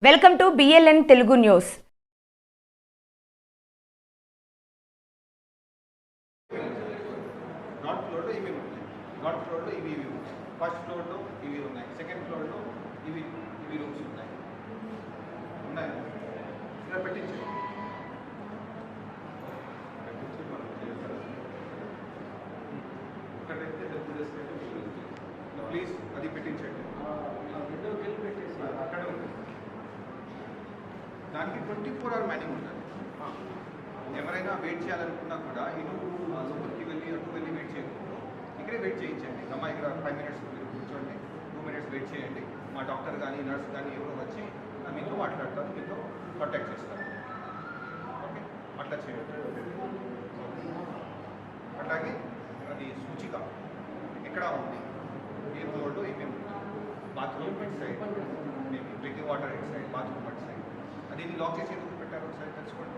Welcome to BLN Telugu news. North ఫ్లోర్లో ఇవి ఉన్నాయి. నార్త్ ఫ్లోర్లో ఇవి ఉన్నాయి. ఫస్ట్ ఫ్లోర్లో ఇవి ఉన్నాయి. సెకండ్ ఫ్లోర్లో ఇవి రూమ్స్ ఉన్నాయి. ఇలా పెట్టించండి. మనం చేస్తాం. ఇక్కడైతే డబ్బు తీసుకుంటే ప్లీజ్ అది పెట్టించండి. అక్కడ ఉంది. దానికి 24 hour మ్యానింగ్ ఉండాలి. ఎవరైనా వెయిట్ చేయాలనుకున్నా కూడా ఇటు లోపలికి వెళ్ళి అటు వెళ్ళి వెయిట్ చేయకూడదు. ఇక్కడే వెయిట్ చేయించండి. అమ్మ ఇక్కడ 5 minutes మీరు కూర్చోండి, 2 minutes వెయిట్ చేయండి. మా డాక్టర్ కానీ నర్స్ కానీ ఎవరో వచ్చి మీతో మాట్లాడతారు, మీతో కాంటాక్ట్ చేస్తారు. ఓకే, అట్లా చేయండి. అట్లాగే అది సూచిక ఎక్కడ ఉంది, ఏ ఫ్లోర్లో ఏమేమి bathroom it side, drinking water it side, bathroom at side. అది లాక్ చేసి ఎందుకు పెట్టారు ఒకసారి తెలుసుకోండి.